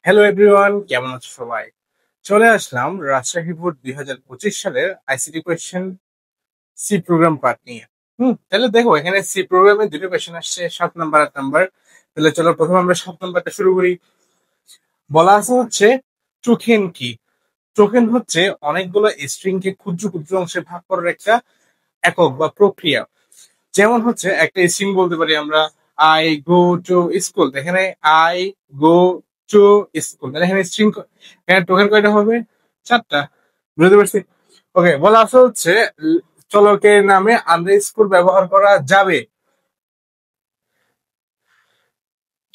Hello everyone, কেমন আছো সবাই? চলে আসলাম রাজশাহী বোর্ড 2025 সালের ICT question C program part নিয়ে। তাহলে দেখো, এখানে সি প্রোগ্রামে দুটো কোয়েশ্চেন আসছে, 7 নাম্বার 8 নাম্বার। তাহলে চলো প্রথমে আমরা 7 নাম্বারটা শুরু করি। বলা আছে হচ্ছে টোকেন কি। টোকেন হচ্ছে অনেকগুলো স্ট্রিং কে ক্ষুদ্র ক্ষুদ্র অংশে ভাগ করার একটা একক বা প্রক্রিয়া। যেমন হচ্ছে একটা স্ট্রিং বলতে পারি আমরা আই গো টু স্কুল। এখানে আই গো টু স্কুল, তাহলে এখানে স্ট্রিং, এখানে টোকেন কয়টা হবে? 4টা। বুঝতে পারছি? ওকে, বলা আছে হচ্ছে চলকের নামে আন্ডারস্কোর ব্যবহার করা যাবে।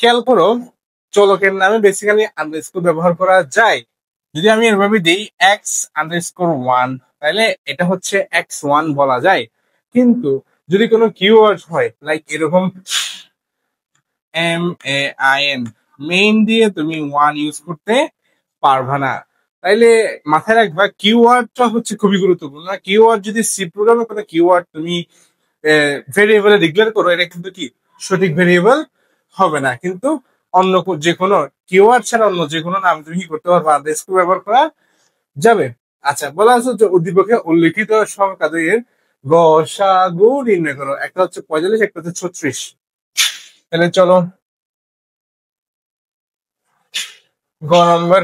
খেয়াল করো, চলকের নামে বেসিক্যালি আন্ডারস্কোর ব্যবহার করা যায়। যদি আমি এভাবে দিই এক্স আন্ডারস্কোর ওয়ান, তাহলে এটা হচ্ছে এক্স ওয়ান বলা যায়। কিন্তু যদি কোনো কিওয়ার্ড হয় লাইক এরকম MAIN, মেইন দিয়ে তুমি ওয়ান ইউজ করতে পারবা না। তাইলে মাথায় রাখবা কিওয়ার্ডটা হচ্ছে খুবই গুরুত্বপূর্ণ। কিওয়ার্ড যদি সি প্রোগ্রামে কোনো কিওয়ার্ড তুমি ভেরিয়েবলে ডিক্লেয়ার করো, এটা কিন্তু কি সঠিক ভেরিয়েবল হবে না। কিন্তু অন্য যে কোনো কিওয়ার্ড ছাড়া অন্য যে কোনো নাম তুমি কি করতে পারবা, আন্ডারস্কোর ব্যবহার করা যাবে। আচ্ছা, বলা আছে যে উদ্দীপকে উল্লিখিত সংখ্যা দুইয়ের গসাগু নির্ণয় করো। একটা হচ্ছে 45, একটা হচ্ছে 36। তাহলে চলো গ নম্বর।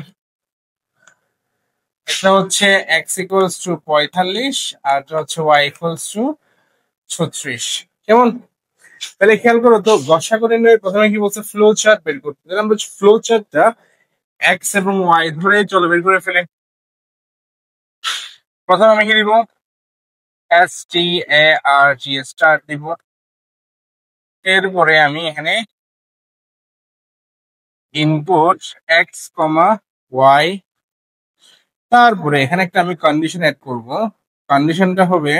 একটা হচ্ছে এক্স ইকুয়ালস টু 45 আর একটা হচ্ছে ওয়াই ইকুয়ালস টু 36। কেমন? তাহলে খেয়াল করো তো, গসাগু নির্ণয়ের প্রথমে কি বলছে? ফ্লো চার্ট বের করতে। তাহলে আমরা ফ্লো চার্টটা এক্স এবং ওয়াই ধরে চলো বের করে ফেলে। প্রথমে আমি কি দিব? START স্টার্ট দিব। এরপরে আমি এখানে ইনপুট এক্স কমা ওয়াই, তারপরে এখানে একটা আমি কন্ডিশন অ্যাড করব। কন্ডিশনটা হবে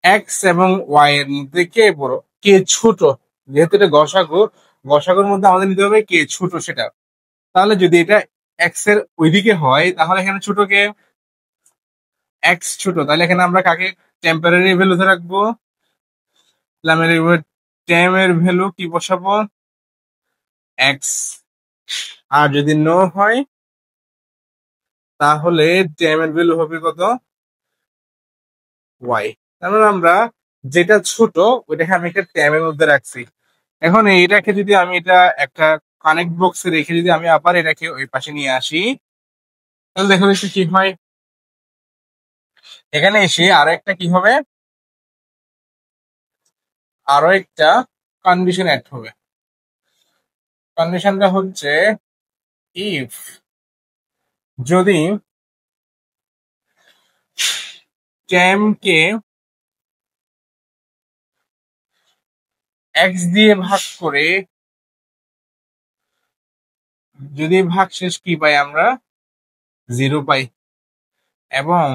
এক্স এবং ওয়াই এর মধ্যে কে বড়, কে ছোট। যেহেতু এটা গসাগু, গসাগুর মধ্যে আমাদের নিতে হবে কে ছোট সেটা। তাহলে যদি এটা এক্স এর ওইদিকে হয়, তাহলে এখানে ছোট কে? এক্স ছোট, তাহলে এখানে আমরা কাকে টেম্পোরারি ভ্যালুতে রাখবো? টেম এর ভ্যালু কি বসাবো? এক্স। আর যদি নো হয়, তাহলে টেম এর ভ্যালু হবে কত? ওয়াই। তার মানে আমরা যেটা ছোট ওইটাকে আমি একটা ট্যাবের মধ্যে রাখছি। এখন এইটাকে যদি আমি এটা একটা কানেক্ট বক্সে রেখে যদি আমি আবার এটাকে ওই পাশে নিয়ে আসি, তাহলে দেখো একটু কি হয়। এখানে এসে আরো একটা কি হবে? আরো একটা কন্ডিশন অ্যাড হবে। কন্ডিশনটা হচ্ছে ইফ, যদি ট্যাম কে এক্স দিয়ে ভাগ করে, যদি ভাগ শেষ কি পাই আমরা? 0 পাই। এবং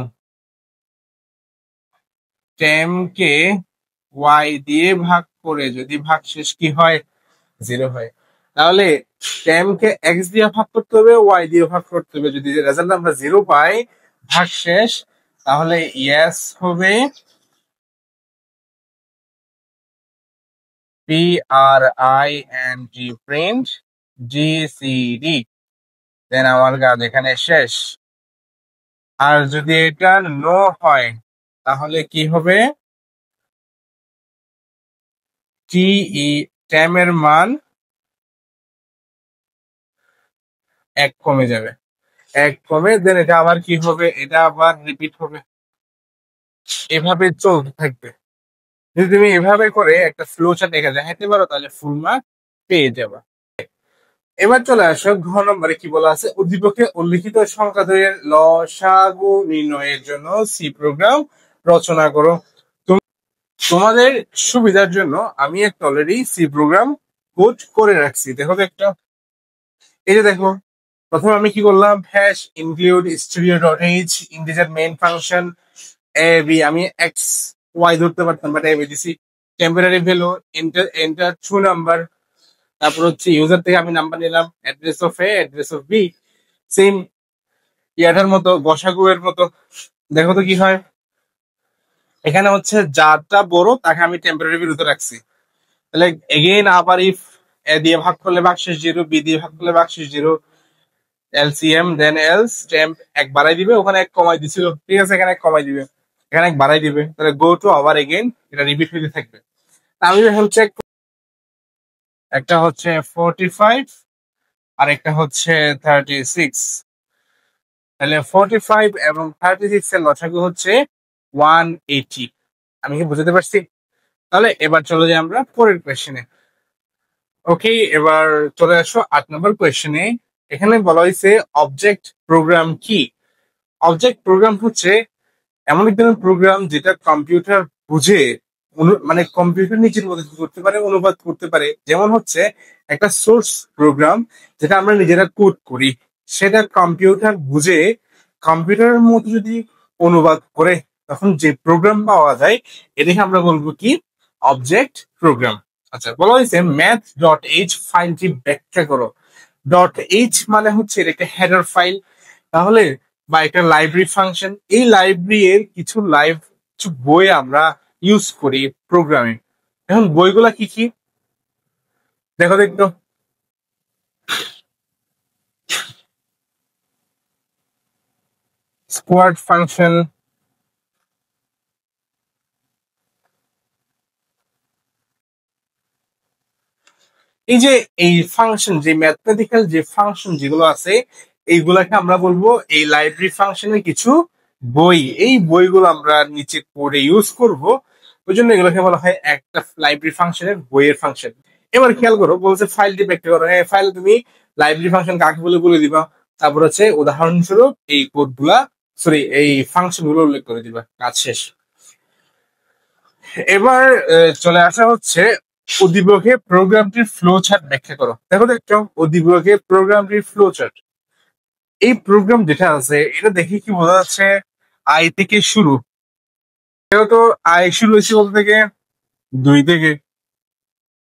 টেম কে ওয়াই দিয়ে ভাগ করে যদি ভাগ শেষ কি হয়? 0 হয়। তাহলে টেম কে এক্স দিয়ে ভাগ করতে হবে, ওয়াই দিয়ে ভাগ করতে হবে। যদি রেজাল্ট আমরা 0 পাই, ভাগ শেষ, তাহলে ইয়েস হবে। PRINT, প্রিন্ট GCD, দেন আমার কাজ এখানে শেষ। আর যদি এটা নো হয়, তাহলে কি হবে? TE, টেমের মান 1 কমে যাবে। 1 কমে দেন এটা আবার কি হবে? এটা আবার রিপিট হবে। এভাবে চলতে থাকবে। যদি তুমি এভাবে করে একটা ফ্লো চার্ট এঁকে দেখাইতে পারো, তাহলে ফুল মার্ক পেয়ে যাবা। এবার চলে আসো ঘ নম্বরে কি বলা আছে? উদ্দীপকে উল্লিখিত সংখ্যা দ্বয়ের লসাগু নির্ণয়ের জন্য সি প্রোগ্রাম রচনা করো। তোমাদের সুবিধার জন্য আমি একটা অলরেডি সি প্রোগ্রাম কোড করে রাখছি। দেখো তো একটা, এই যে দেখো, প্রথমে আমি কি করলাম? Hash include studio dot h integer main function a b, আমি এক্স ওয়াই ধরতে পারতাম, বাট এ বি দিছি। Temporary value enter enter 2 number. তারপর হচ্ছে ইউজার থেকে আমি নাম্বার নিলাম, address of a, address of b. Same ইয়াটার মতো, গসাগু এর মতো। দেখো তো কি হয়। এখানে হচ্ছে যারটা বড় তাকে আমি টেম্পোরারি ভ্যালুতে রাখছি। তাহলে এগেইন আবার ইফ এ দিয়ে ভাগ করলে ভাগশেষ 0, বি দিয়ে ভাগ করলে ভাগশেষ 0, এলসিএম দেন এলস স্ট্যাম্প এক বাড়াই দিবে, ওখানে এক কমাই দিছিল, ঠিক আছে, এখানে এক কমাই দিবে, এখানে এক বাড়াই দিবে, তাহলে গো টু আবার এগেইন এটা রিপিট হতে থাকবে। আমি এখন চেক, একটা হচ্ছে 45 আর একটা হচ্ছে 36, তাহলে 45 এবং 36 এর লসাগু হচ্ছে 180। আমি কি বুঝতে পারছি? তাহলে এবার চলে যাই আমরা পরের কোয়েশ্চেনে। ওকে, এবার চলে আসো 8 নম্বর কোয়েশ্চেনে। এখানে বলা হয়েছে অবজেক্ট প্রোগ্রাম কি। অবজেক্ট প্রোগ্রাম হচ্ছে এমন এক ধরনের প্রোগ্রাম যেটা কম্পিউটার বুঝে, মানে কম্পিউটার নিজের মধ্যে করতে পারে, অনুবাদ করতে পারে। যেমন হচ্ছে একটা সোর্স প্রোগ্রাম যেটা আমরা নিজেরা কোড করি, সেটা কম্পিউটার বুঝে কম্পিউটারের মধ্যে যদি অনুবাদ করে তখন যে প্রোগ্রাম পাওয়া যায় এটাকে আমরা বলবো কি, অবজেক্ট প্রোগ্রাম। আচ্ছা, বলা হয়েছে ম্যাথ ডট এইচ ফাইলটি ব্যাখ্যা করো। ডট এইচ মানে হচ্ছে এটা একটা হেডার ফাইল, তাহলে বা একটা লাইব্রেরি ফাংশন। এই লাইব্রেরির কিছু বই আমরা ইউজ করি প্রোগ্রামে। এখন বইগুলা কি কি দেখো দেখতো। স্কোয়াড ফাংশন, এই যে এই ফাংশন, যে ম্যাথমেটিক্যাল যে ফাংশন যেগুলো আছে এইগুলাকে আমরা বলবো এই লাইব্রেরি ফাংশনের কিছু বই। এই বইগুলো আমরা নিচে কোডে ইউজ করব, ওই জন্য এগুলোকে বলা হয় একটা লাইব্রেরি ফাংশনের বইয়ের ফাংশন। এবার খেয়াল করো, বলছে ফাইলটি ব্যাখ্যা করো। হ্যাঁ, ফাইল তুমি লাইব্রেরি ফাংশন কাকে বলে বলে দিবা, তারপর হচ্ছে উদাহরণস্বরূপ এই কোড গুলা, সরি এই ফাংশন গুলো উল্লেখ করে দিবা, কাজ শেষ। এবার চলে আসা হচ্ছে উদ্দীপকে প্রোগ্রামটির ফ্লো চার্ট ব্যাখ্যা করো। দেখো দেখো, উদ্দীপকে প্রোগ্রামটির ফ্লো চার্ট। এই প্রোগ্রাম যেটা আছে এটা দেখে কি বোঝা যাচ্ছে, আই থেকে শুরু। যেহেতু আই শুরু হয়েছে বলতে থেকে 2 থেকে,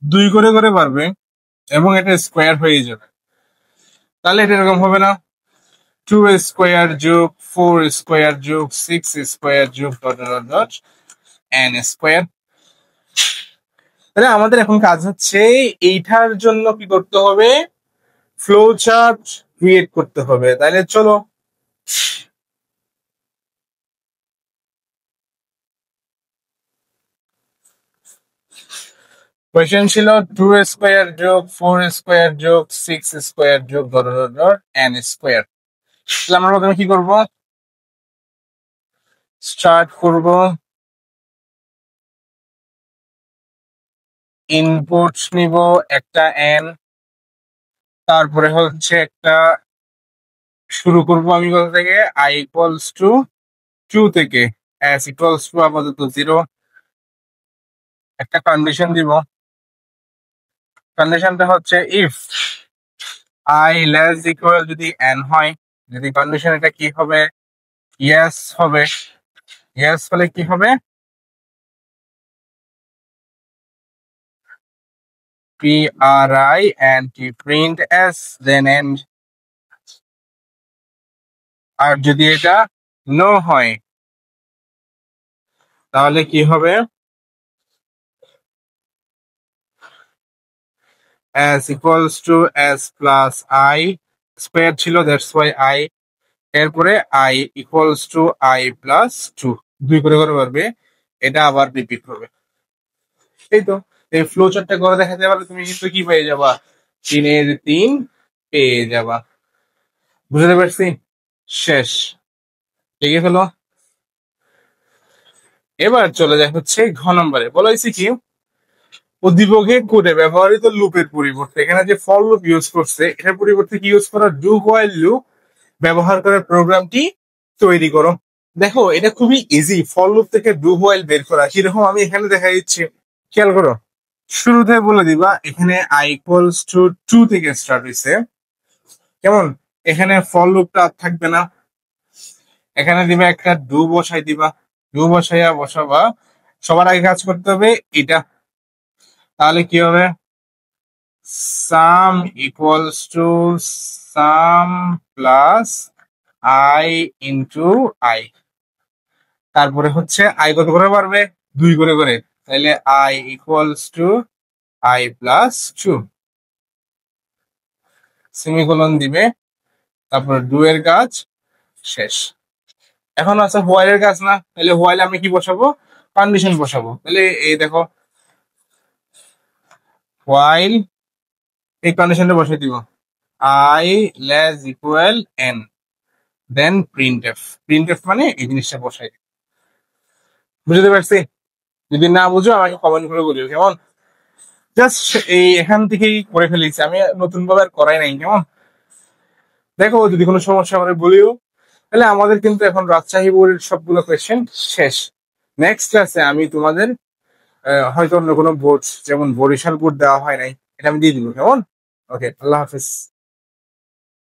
2 করে করে পারবে এবং এটা স্কোয়ার হয়ে যাবে। তাহলে এটা এরকম হবে না, 2 স্কোয়ার যোগ 4 স্কোয়ার যোগ 6 স্কোয়ার যোগ dot dot dot N square. তাহলে আমাদের এখন কাজ হচ্ছে এইটার জন্য কি করতে হবে, ফ্লো চার্ট ক্রিয়েট করতে হবে। তাহলে চলো, কোয়েশ্চেন ছিল 2 স্কোয়ার যোগ 4 স্কোয়ার যোগ 6 স্কোয়ার যোগ dot dot dot N square. তাহলে আমরা প্রথমে কি করব, স্টার্ট করব, ইনপুট নিব একটা এন, তারপরে হচ্ছে একটা শুরু করব আমি কোথা থেকে, আই ইকুয়ালস টু 2 থেকে, এস ইকুয়ালস টু আপাতত 0, একটা কন্ডিশন দিব। কন্ডিশনটা হচ্ছে ইফ আই লেস ইকুয়াল যদি এন হয়, যদি কন্ডিশন এটা কি হবে, ইয়েস হবে। ইয়েস হলে কি হবে, PRI and print S then end। আর যদি এটা নো হয় তাহলে কি হবে, S equals to S plus I, square ছিল দ্যাটস ওয়াই I, এরপরে I equals to I plus 2, 2 করে করে পারবে, এটা আবার রিপিট হবে। এই তো, এই ফ্লো চার্টটা করে দেখাতে পারলে তুমি কিন্তু কি পেয়ে যাবা, 3 এর 3 পেয়ে যাবা। বুঝতে পারছি, শেষ, লিখে ফেলো। এবার চলে যায় হচ্ছে ঘ নম্বরে। বলা হয়েছে কি, উদ্দীপকে কোডে ব্যবহৃত লুপের পরিবর্তে এখানে যে ফর লুপ ইউজ করছে এটার পরিবর্তে কি ইউজ করা, ডু হোয়াইল লুপ ব্যবহার করে প্রোগ্রামটি তৈরি করো। দেখো এটা খুবই ইজি, ফর লুপ থেকে ডু হোয়াইল বের করা। কিরকম আমি এখানে দেখা দিচ্ছি, খেয়াল করো। শুরুতে বলে দিবা এখানে আই ইকুয়ালস টু 2 থেকে স্টার্ট হয়েছে, কেমন, এখানে ফর লুপটা থাকবে না, এখানে দিবা একটা ডু বসাই দিবা, ডু বসাইয়া বসাবা। সবার আগে কাজ করতে হবে এটা, তাহলে কি হবে, sum equals to sum plus i into i, তারপরে হচ্ছে আই কত করে পারবে, 2 করে করে, তাহলে I equals to I plus 2। Semicolon দিবে, তারপর ডু এর কাজ শেষ। এখন আছে হোয়াইল এর কাজ না, তাহলে হোয়াইল আমি কি বসাবো, কন্ডিশন বসাবো। তাহলে এই দেখো হোয়াইল, এই কন্ডিশনটা বসিয়ে দিব i less equal n, then printf. Printf মানে এই জিনিসটা বসাই দিই। বুঝতে পারছি? যদি না বুঝো আমাকে কমেন্ট করে বলিও, কেমন? জাস্ট এই এখান থেকেই করে ফেলেছি আমি, নতুন ভাবে আর করাই নাই, কেমন? দেখো যদি কোনো সমস্যা আমাদের বলিও। তাহলে আমাদের কিন্তু এখন রাজশাহী বোর্ডের সবগুলো কোয়েশ্চেন শেষ। নেক্সট ক্লাসে আমি তোমাদের হয়তো অন্য কোনো বোর্ড, যেমন বরিশাল বোর্ড দেওয়া হয় নাই, এটা আমি দিয়ে দিব, কেমন? ওকে, আল্লাহ হাফিজ।